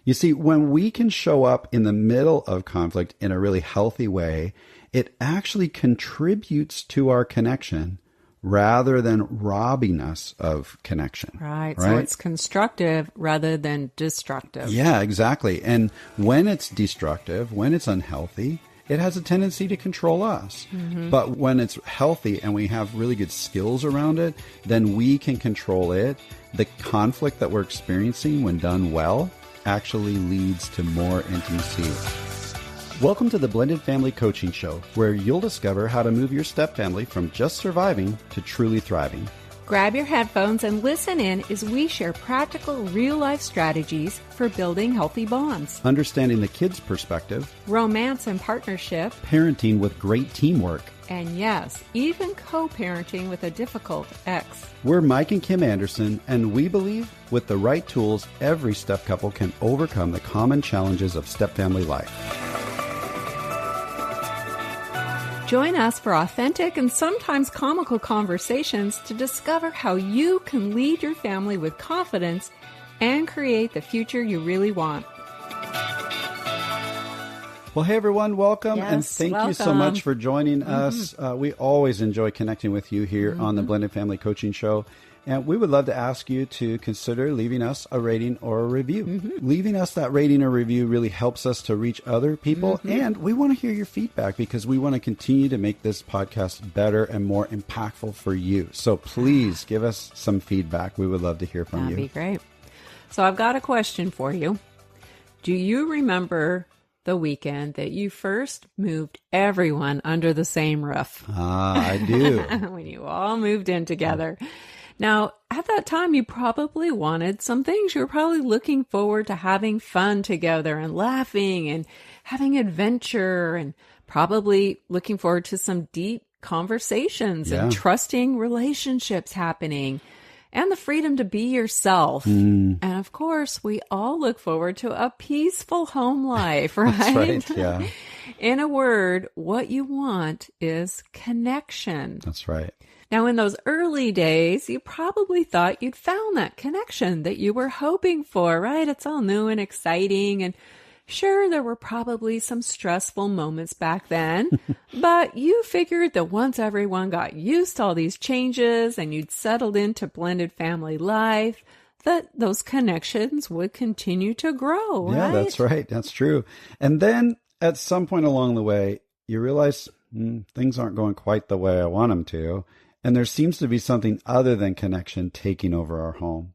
You see, when we can show up in the middle of conflict in a really healthy way, it actually contributes to our connection rather than robbing us of connection. Right. So it's constructive rather than destructive. Yeah, exactly. And when it's destructive, when it's unhealthy, it has a tendency to control us. Mm-hmm. But when it's healthy and we have really good skills around it, then we can control it. The conflict that we're experiencing, when done well, actually leads to more intimacy. Welcome to the Blended Family Coaching Show, where you'll discover how to move your step family from just surviving to truly thriving. Grab your headphones and listen in as we share practical, real-life strategies for building healthy bonds, understanding the kids' perspective, romance and partnership, parenting with great teamwork, and yes, even co-parenting with a difficult ex. We're Mike and Kim Anderson, and we believe with the right tools, every step couple can overcome the common challenges of step family life. Join us for authentic and sometimes comical conversations to discover how you can lead your family with confidence and create the future you really want. Well, hey, everyone, welcome. Yes, and thank you so much for joining us. We always enjoy connecting with you here on the Blended Family Coaching Show. And we would love to ask you to consider leaving us a rating or a review. Leaving us that rating or review really helps us to reach other people. And we want to hear your feedback because we want to continue to make this podcast better and more impactful for you. So please give us some feedback. We would love to hear from you. That'd be great. So I've got a question for you. Do you remember the weekend that you first moved everyone under the same roof? I do. When you all moved in together. Now, at that time, you probably wanted some things. You were probably looking forward to having fun together and laughing and having adventure and probably looking forward to some deep conversations and trusting relationships happening and the freedom to be yourself. And of course, we all look forward to a peaceful home life, right? That's right, yeah. In a word, what you want is connection. That's right. Now, in those early days, you probably thought you'd found that connection that you were hoping for, right? It's all new and exciting. And sure, there were probably some stressful moments back then, but you figured that once everyone got used to all these changes and you'd settled into blended family life, that those connections would continue to grow, right? Yeah, that's right. That's true. And then at some point along the way, you realize things aren't going quite the way I want them to. And there seems to be something other than connection taking over our home.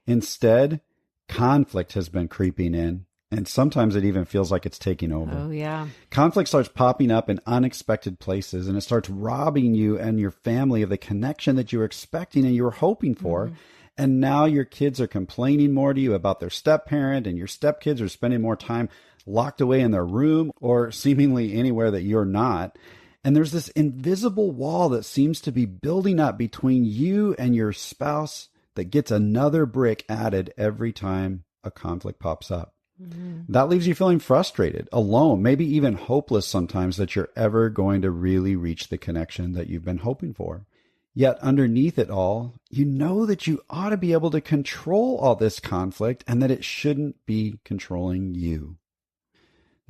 Instead, conflict has been creeping in, and sometimes it even feels like it's taking over. Oh, yeah. Conflict starts popping up in unexpected places, and it starts robbing you and your family of the connection that you were expecting and you were hoping for. And now your kids are complaining more to you about their step-parent, and your stepkids are spending more time locked away in their room or seemingly anywhere that you're not. And there's this invisible wall that seems to be building up between you and your spouse that gets another brick added every time a conflict pops up. That leaves you feeling frustrated, alone, maybe even hopeless sometimes that you're ever going to really reach the connection that you've been hoping for. Yet underneath it all, you know that you ought to be able to control all this conflict and that it shouldn't be controlling you.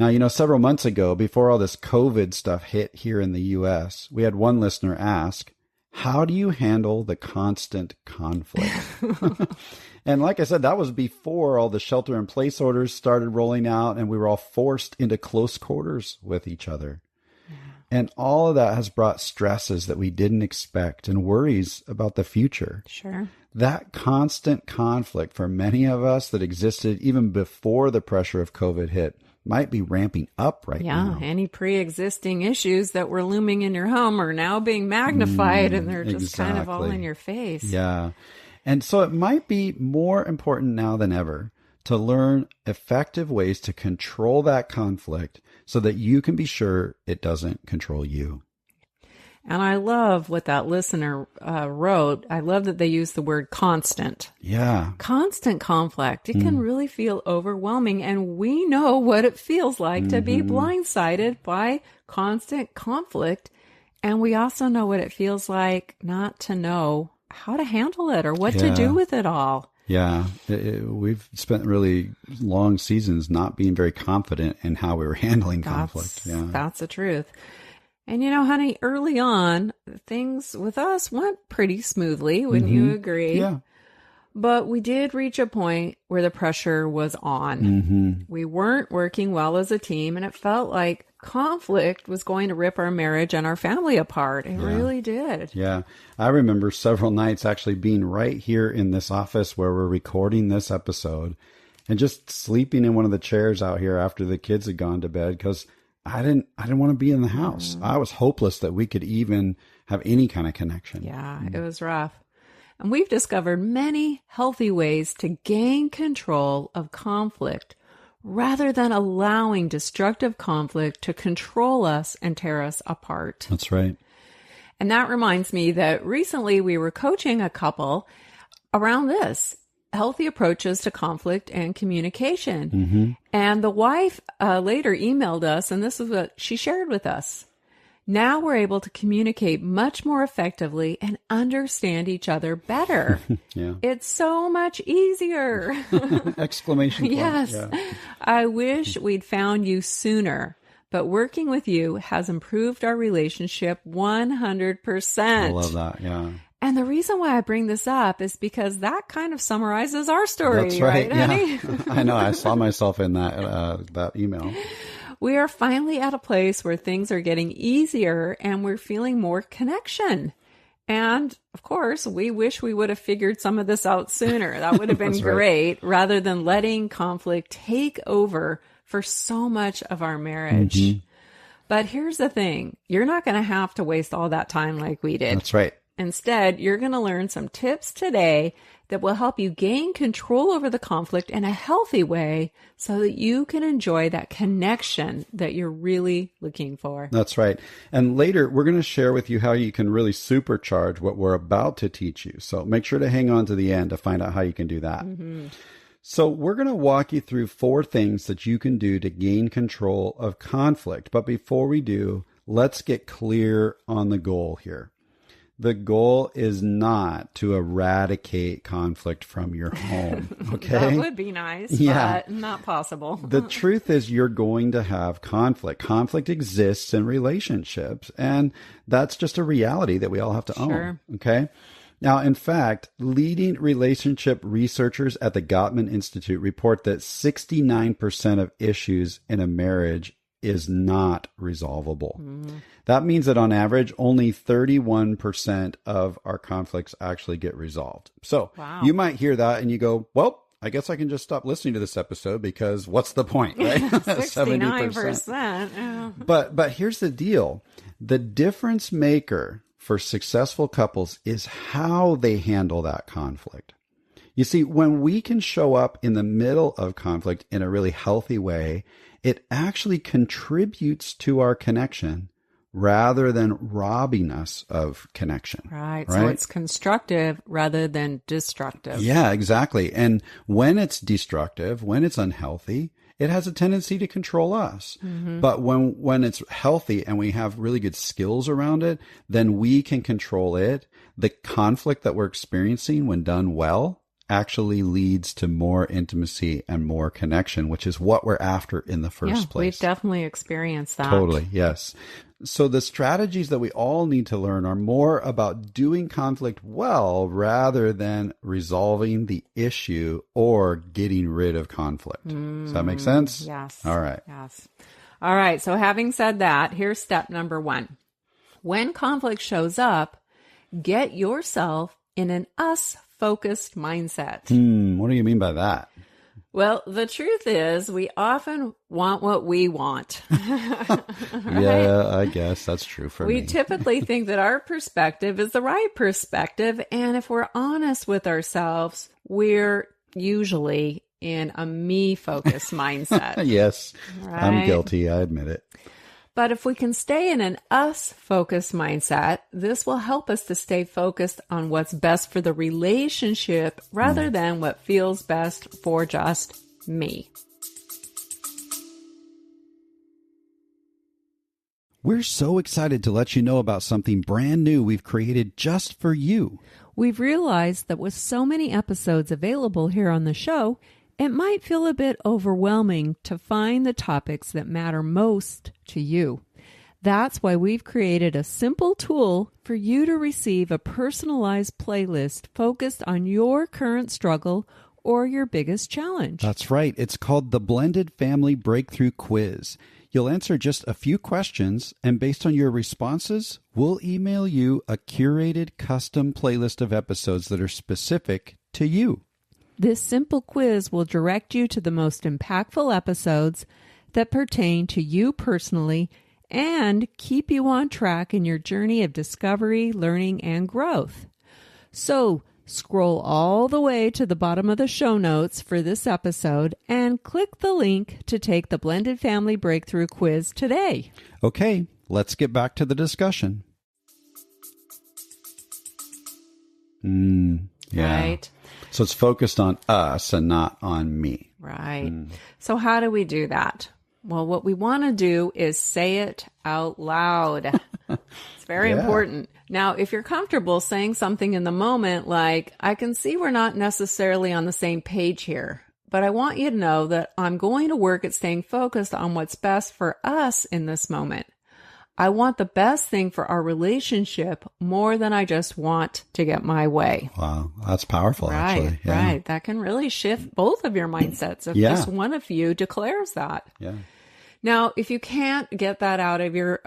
Now, several months ago, before all this COVID stuff hit here in the U.S., we had one listener ask, how do you handle the constant conflict? And like I said, that was before all the shelter-in-place orders started rolling out and we were all forced into close quarters with each other. And all of that has brought stresses that we didn't expect and worries about the future. Sure. That constant conflict for many of us that existed even before the pressure of COVID hit might be ramping up right now. Yeah, any pre-existing issues that were looming in your home are now being magnified and they're just kind of all in your face. Yeah. And so it might be more important now than ever to learn effective ways to control that conflict so that you can be sure it doesn't control you. And I love what that listener wrote. I love that they use the word constant. Yeah. Constant conflict. It can really feel overwhelming. And we know what it feels like to be blindsided by constant conflict. And we also know what it feels like not to know how to handle it or what to do with it all. Yeah. We've spent really long seasons not being very confident in how we were handling conflict. Yeah. That's the truth. And honey, early on, things with us went pretty smoothly. Wouldn't you agree? Yeah. But we did reach a point where the pressure was on. We weren't working well as a team, and it felt like conflict was going to rip our marriage and our family apart. It really did. Yeah. I remember several nights actually being right here in this office where we're recording this episode and just sleeping in one of the chairs out here after the kids had gone to bed because I didn't want to be in the house. I was hopeless that we could even have any kind of connection. Yeah, it was rough. And we've discovered many healthy ways to gain control of conflict rather than allowing destructive conflict to control us and tear us apart. That's right. And that reminds me that recently we were coaching a couple around this. Healthy approaches to conflict and communication. And the wife later emailed us, and this is what she shared with us. Now we're able to communicate much more effectively and understand each other better. Yeah. It's so much easier. Exclamation point. Yes. Yeah. I wish we'd found you sooner, but working with you has improved our relationship 100%. I love that. Yeah. And the reason why I bring this up is because that kind of summarizes our story. That's right. Honey? Yeah. I know. I saw myself in that email. We are finally at a place where things are getting easier and we're feeling more connection. And of course, we wish we would have figured some of this out sooner. That would have been great, rather than letting conflict take over for so much of our marriage. But here's the thing. You're not going to have to waste all that time like we did. That's right. Instead, you're going to learn some tips today that will help you gain control over the conflict in a healthy way so that you can enjoy that connection that you're really looking for. That's right. And later, we're going to share with you how you can really supercharge what we're about to teach you. So make sure to hang on to the end to find out how you can do that. So we're going to walk you through 4 things that you can do to gain control of conflict. But before we do, let's get clear on the goal here. The goal is not to eradicate conflict from your home, okay? That would be nice, but not possible. The truth is you're going to have conflict. Conflict exists in relationships, and that's just a reality that we all have to own, okay? Now, in fact, leading relationship researchers at the Gottman Institute report that 69% of issues in a marriage is not resolvable. That means that on average, only 31% of our conflicts actually get resolved. So you might hear that and you go, well, I guess I can just stop listening to this episode because what's the point, right? 69%. But here's the deal. The difference maker for successful couples is how they handle that conflict. You see, when we can show up in the middle of conflict in a really healthy way, it actually contributes to our connection rather than robbing us of connection. Right. So it's constructive rather than destructive. Yeah, exactly. And when it's destructive, when it's unhealthy, it has a tendency to control us. But when it's healthy and we have really good skills around it, then we can control it. The conflict that we're experiencing when done well actually leads to more intimacy and more connection, which is what we're after in the first place. We've definitely experienced that. Totally, yes. So the strategies that we all need to learn are more about doing conflict well rather than resolving the issue or getting rid of conflict. Does that make sense? Yes. All right. Yes. All right. So having said that, here's step number 1. When conflict shows up, get yourself in an us-focused mindset. What do you mean by that? Well, the truth is we often want what we want. Right? Yeah, I guess that's true for me. We typically think that our perspective is the right perspective. And if we're honest with ourselves, we're usually in a me-focused mindset. Yes, right? I'm guilty. I admit it. But if we can stay in an us-focused mindset, this will help us to stay focused on what's best for the relationship rather than what feels best for just me. We're so excited to let you know about something brand new we've created just for you. We've realized that with so many episodes available here on the show, it might feel a bit overwhelming to find the topics that matter most to you. That's why we've created a simple tool for you to receive a personalized playlist focused on your current struggle or your biggest challenge. That's right. It's called the Blended Family Breakthrough Quiz. You'll answer just a few questions, and based on your responses, we'll email you a curated custom playlist of episodes that are specific to you. This simple quiz will direct you to the most impactful episodes that pertain to you personally and keep you on track in your journey of discovery, learning, and growth. So, scroll all the way to the bottom of the show notes for this episode and click the link to take the Blended Family Breakthrough Quiz today. Okay, let's get back to the discussion. Yeah. Right. So it's focused on us and not on me. Right. So how do we do that? Well, what we want to do is say it out loud. It's very important. Now, if you're comfortable saying something in the moment, like, I can see we're not necessarily on the same page here, but I want you to know that I'm going to work at staying focused on what's best for us in this moment. I want the best thing for our relationship more than I just want to get my way. Wow, that's powerful, actually. Yeah. Right. That can really shift both of your mindsets if just one of you declares that. Yeah. Now, if you can't get that out of your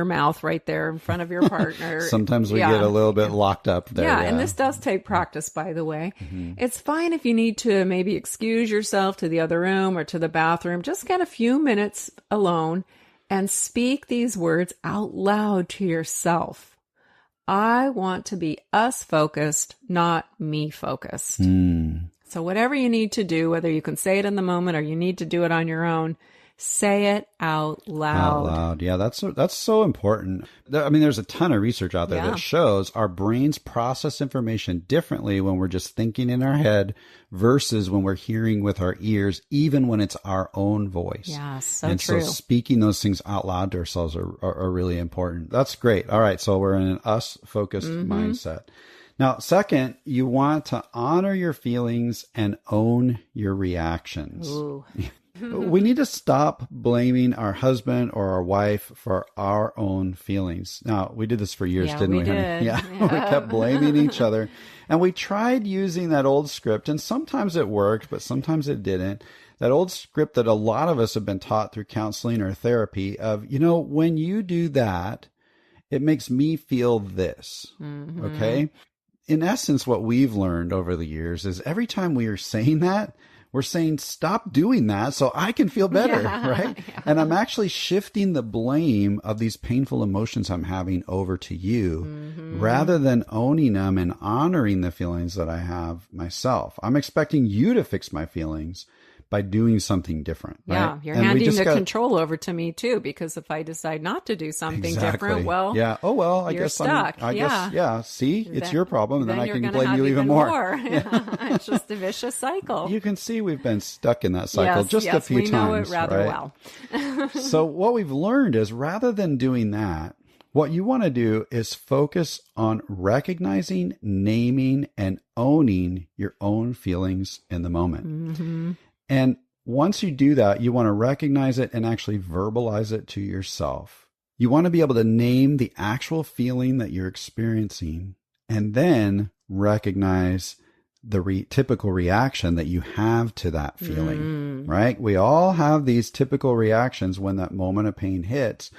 mouth right there in front of your partner. Sometimes we get a little bit locked up there. Yeah, and this does take practice, by the way. It's fine if you need to maybe excuse yourself to the other room or to the bathroom. Just get a few minutes alone and speak these words out loud to yourself. I want to be us focused, not me focused. So whatever you need to do, whether you can say it in the moment or you need to do it on your own, say it out loud. Out loud. Yeah, that's so important. I mean, there's a ton of research out there that shows our brains process information differently when we're just thinking in our head versus when we're hearing with our ears, even when it's our own voice. Yeah, so and true. So speaking those things out loud to ourselves are really important. That's great. All right, so we're in an us-focused mindset. Now, second, you want to honor your feelings and own your reactions. Ooh. We need to stop blaming our husband or our wife for our own feelings. Now, we did this for years, didn't we? Did. Yeah, we kept blaming each other. And we tried using that old script, and sometimes it worked, but sometimes it didn't. That old script that a lot of us have been taught through counseling or therapy of, when you do that, it makes me feel this. Okay? In essence, what we've learned over the years is every time we are saying that, we're saying, stop doing that so I can feel better, right? Yeah. And I'm actually shifting the blame of these painful emotions I'm having over to you rather than owning them and honoring the feelings that I have myself. I'm expecting you to fix my feelings by doing something different. Yeah, right? you're handing the control over to me too, because if I decide not to do something different, well, I you're guess stuck. I guess, see, it's your problem, and then I can blame you even more. It's just a vicious cycle. You can see we've been stuck in that cycle a few times. We know it rather well. So what we've learned is rather than doing that, what you want to do is focus on recognizing, naming, and owning your own feelings in the moment. And once you do that, you want to recognize it and actually verbalize it to yourself. You want to be able to name the actual feeling that you're experiencing and then recognize the typical reaction that you have to that feeling, right? We all have these typical reactions when that moment of pain hits,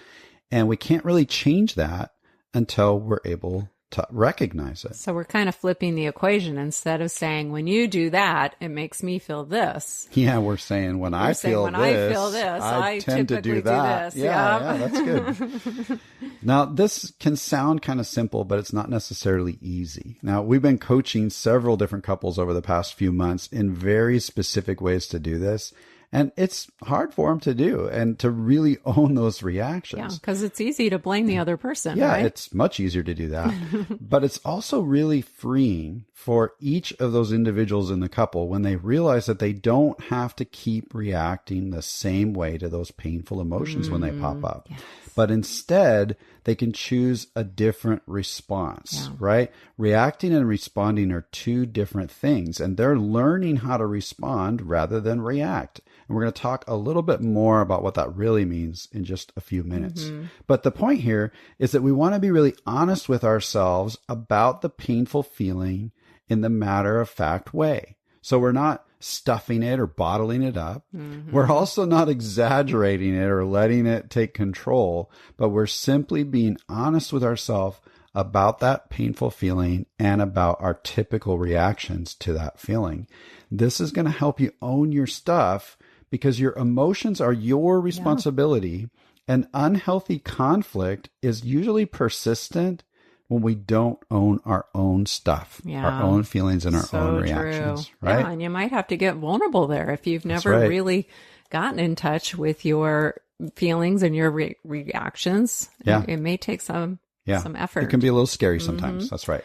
and we can't really change that until we're able to recognize it. So we're kind of flipping the equation. Instead of saying, when you do that, it makes me feel this. Yeah, we're saying when I feel this, I tend to do that. This. Yeah, that's good. Now, this can sound kind of simple, but it's not necessarily easy. Now, we've been coaching several different couples over the past few months in very specific ways to do this. And it's hard for them to do and to really own those reactions. Yeah, because it's easy to blame the other person, yeah, right? It's much easier to do that. But it's also really freeing for each of those individuals in the couple when they realize that they don't have to keep reacting the same way to those painful emotions when they pop up. Yes. But instead, they can choose a different response, right? Reacting and responding are two different things, and they're learning how to respond rather than react. And we're going to talk a little bit more about what that really means in just a few minutes. But the point here is that we want to be really honest with ourselves about the painful feeling in the matter-of-fact way. So we're not stuffing it or bottling it up. We're also not exaggerating it or letting it take control, but we're simply being honest with ourselves about that painful feeling and about our typical reactions to that feeling. This is going to help you own your stuff because your emotions are your responsibility, and unhealthy conflict is usually persistent when we don't own our own stuff, our own feelings and our own reactions, right? Yeah, and you might have to get vulnerable there if you've never really gotten in touch with your feelings and your reactions. It may take some effort. It can be a little scary sometimes. That's right.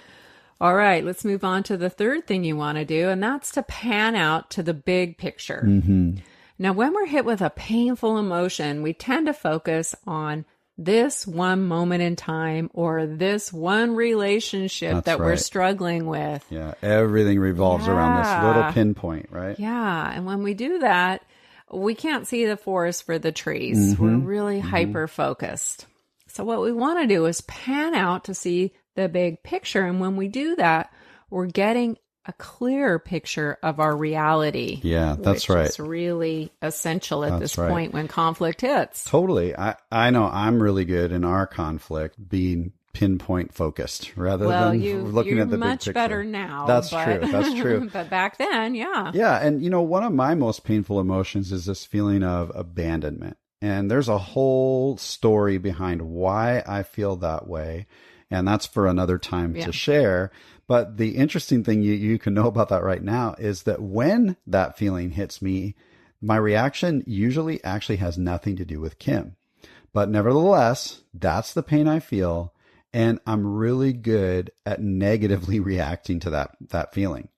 All right, let's move on to the third thing you want to do, and that's to pan out to the big picture. Now, when we're hit with a painful emotion, we tend to focus on this one moment in time or this one relationship that we're struggling with. Yeah, everything revolves around this little pinpoint, right? Yeah, and when we do that, we can't see the forest for the trees. We're really hyper-focused. So what we want to do is pan out to see the big picture. And when we do that, we're getting a clearer picture of our reality. Yeah, that's right. It's really essential at this point when conflict hits. Totally. I know I'm really good in our conflict being pinpoint focused rather than looking at the big picture. Much better now. That's true. But back then, yeah. Yeah. And one of my most painful emotions is this feeling of abandonment. And there's a whole story behind why I feel that way. And that's for another time to share. But the interesting thing you can know about that right now is that when that feeling hits me, my reaction usually actually has nothing to do with Kim. But nevertheless, that's the pain I feel. And I'm really good at negatively reacting to that feeling.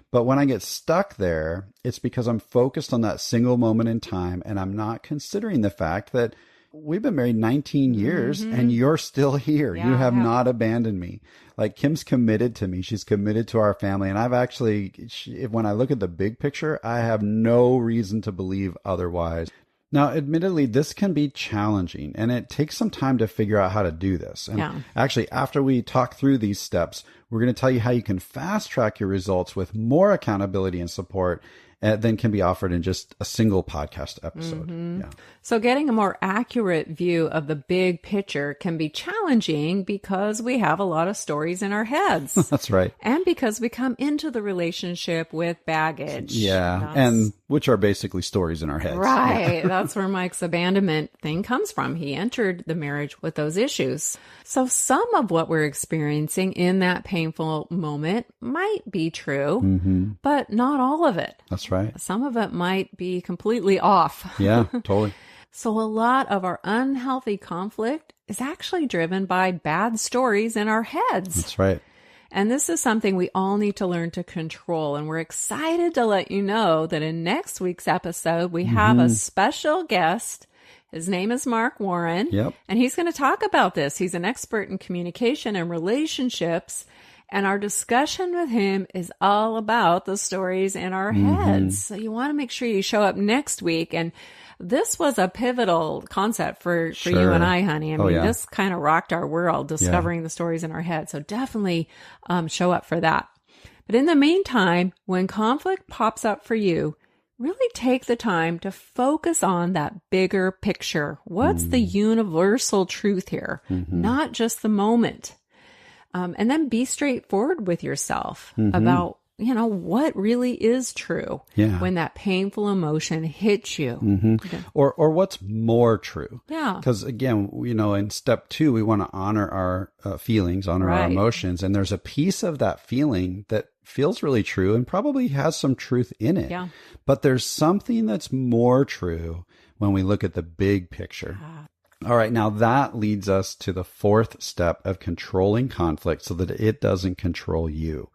But when I get stuck there, it's because I'm focused on that single moment in time. And I'm not considering the fact that we've been married 19 years and you're still here. You have not abandoned me. Like Kim's committed to me. She's committed to our family. And I've actually, when I look at the big picture, I have no reason to believe otherwise. Now, admittedly, this can be challenging and it takes some time to figure out how to do this. And actually, after we talk through these steps, we're going to tell you how you can fast track your results with more accountability and support than can be offered in just a single podcast episode. Yeah. So getting a more accurate view of the big picture can be challenging because we have a lot of stories in our heads. That's right. And because we come into the relationship with baggage. Yeah. And which are basically stories in our heads. Right. That's where Mike's abandonment thing comes from. He entered the marriage with those issues. So some of what we're experiencing in that painful moment might be true, but not all of it. That's right. Some of it might be completely off. Yeah, totally. So a lot of our unhealthy conflict is actually driven by bad stories in our heads. That's right. And this is something we all need to learn to control. And we're excited to let you know that in next week's episode, we have a special guest. His name is Mark Warren. Yep. And he's going to talk about this. He's an expert in communication and relationships. And our discussion with him is all about the stories in our heads. So you want to make sure you show up next week. And this was a pivotal concept for you and I, honey. I mean, this kind of rocked our world, discovering the stories in our head. So definitely show up for that. But in the meantime, when conflict pops up for you, really take the time to focus on that bigger picture. What's the universal truth here? Not just the moment. And then be straightforward with yourself about, what really is true when that painful emotion hits you. Okay. Or what's more true. Yeah. Because again, in step 2, we want to honor our feelings, honor our emotions. And there's a piece of that feeling that feels really true and probably has some truth in it. Yeah. But there's something that's more true when we look at the big picture. All right, now that leads us to the 4th step of controlling conflict so that it doesn't control you.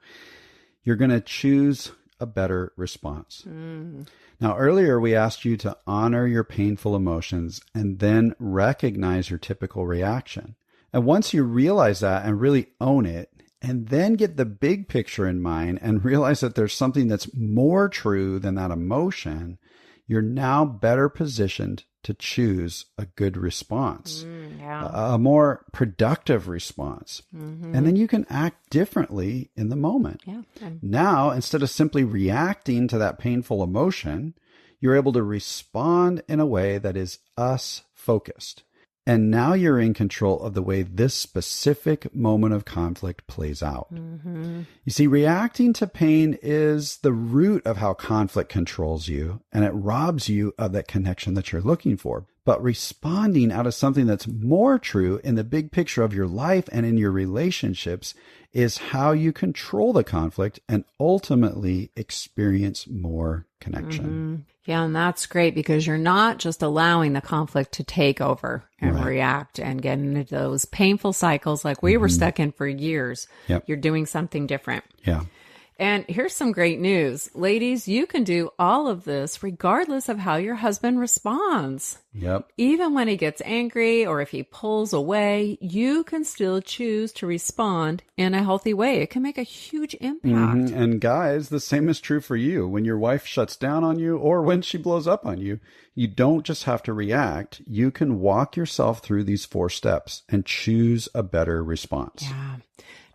You're going to choose a better response. Now, earlier we asked you to honor your painful emotions and then recognize your typical reaction. And once you realize that and really own it, and then get the big picture in mind and realize that there's something that's more true than that emotion, you're now better positioned to choose a good response, a more productive response. And then you can act differently in the moment. Now, instead of simply reacting to that painful emotion, you're able to respond in a way that is us focused. And now you're in control of the way this specific moment of conflict plays out. You see, reacting to pain is the root of how conflict controls you, and it robs you of that connection that you're looking for. But responding out of something that's more true in the big picture of your life and in your relationships is how you control the conflict and ultimately experience more connection. Yeah, and that's great because you're not just allowing the conflict to take over and react and get into those painful cycles like we were stuck in for years. You're doing something different. And here's some great news. Ladies, you can do all of this regardless of how your husband responds. Even when he gets angry or if he pulls away, you can still choose to respond in a healthy way. It can make a huge impact. And guys, the same is true for you. When your wife shuts down on you or when she blows up on you, you don't just have to react. You can walk yourself through these 4 steps and choose a better response.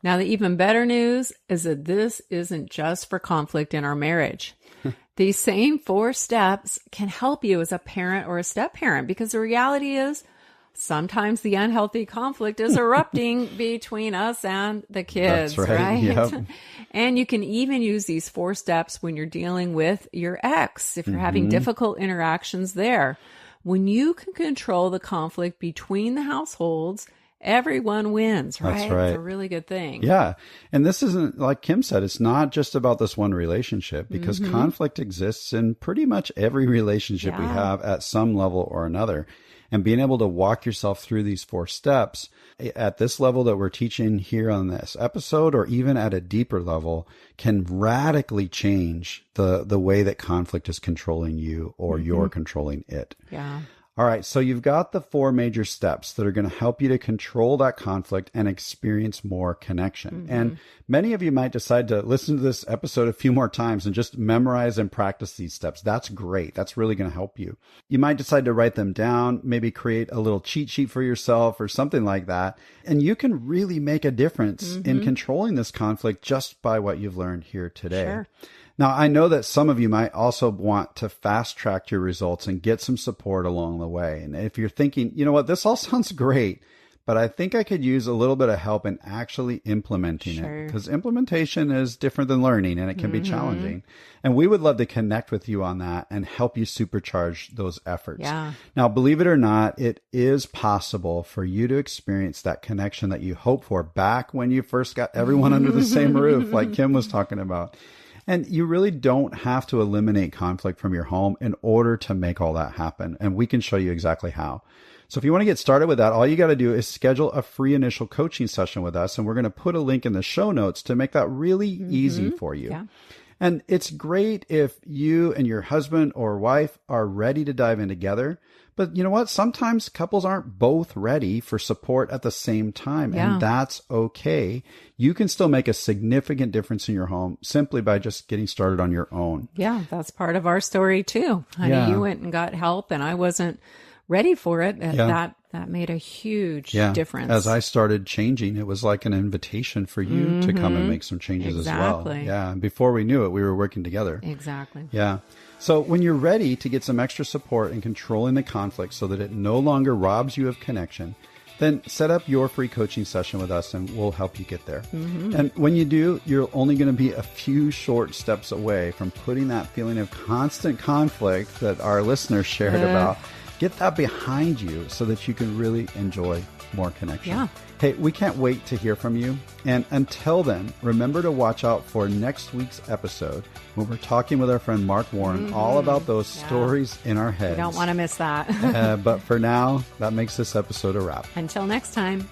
Now, the even better news is that this isn't just for conflict in our marriage. These same 4 steps can help you as a parent or a step-parent because the reality is sometimes the unhealthy conflict is erupting between us and the kids, That's right? And you can even use these 4 steps when you're dealing with your ex, if you're having difficult interactions there. When you can control the conflict between the households, everyone wins, right? That's right. It's a really good thing. Yeah. And this isn't, like Kim said, it's not just about this one relationship because conflict exists in pretty much every relationship we have at some level or another. And being able to walk yourself through these 4 steps at this level that we're teaching here on this episode, or even at a deeper level, can radically change the way that conflict is controlling you or you're controlling it. All right, so you've got the 4 major steps that are going to help you to control that conflict and experience more connection. And many of you might decide to listen to this episode a few more times and just memorize and practice these steps. That's great. That's really going to help you. You might decide to write them down, maybe create a little cheat sheet for yourself or something like that. And you can really make a difference in controlling this conflict just by what you've learned here today. Now, I know that some of you might also want to fast track your results and get some support along the way. And if you're thinking, you know what, this all sounds great, but I think I could use a little bit of help in actually implementing it, because implementation is different than learning and it can be challenging. And we would love to connect with you on that and help you supercharge those efforts. Now, believe it or not, it is possible for you to experience that connection that you hoped for back when you first got everyone under the same roof, like Kim was talking about. And you really don't have to eliminate conflict from your home in order to make all that happen. And we can show you exactly how. So if you want to get started with that, all you got to do is schedule a free initial coaching session with us. And we're going to put a link in the show notes to make that really easy for you. And it's great if you and your husband or wife are ready to dive in together. But you know what? Sometimes couples aren't both ready for support at the same time, and that's okay. You can still make a significant difference in your home simply by just getting started on your own. Yeah, that's part of our story too. Honey, you went and got help, and I wasn't ready for it. And that made a huge difference. As I started changing, it was like an invitation for you to come and make some changes as well. Yeah, and before we knew it, we were working together. Yeah. So when you're ready to get some extra support in controlling the conflict so that it no longer robs you of connection, then set up your free coaching session with us and we'll help you get there. And when you do, you're only going to be a few short steps away from putting that feeling of constant conflict that our listeners shared about. Get that behind you so that you can really enjoy more connection. Hey, we can't wait to hear from you. And until then, remember to watch out for next week's episode when we're talking with our friend Mark Warren all about those stories in our heads. You don't want to miss that. But for now, that makes this episode a wrap. Until next time.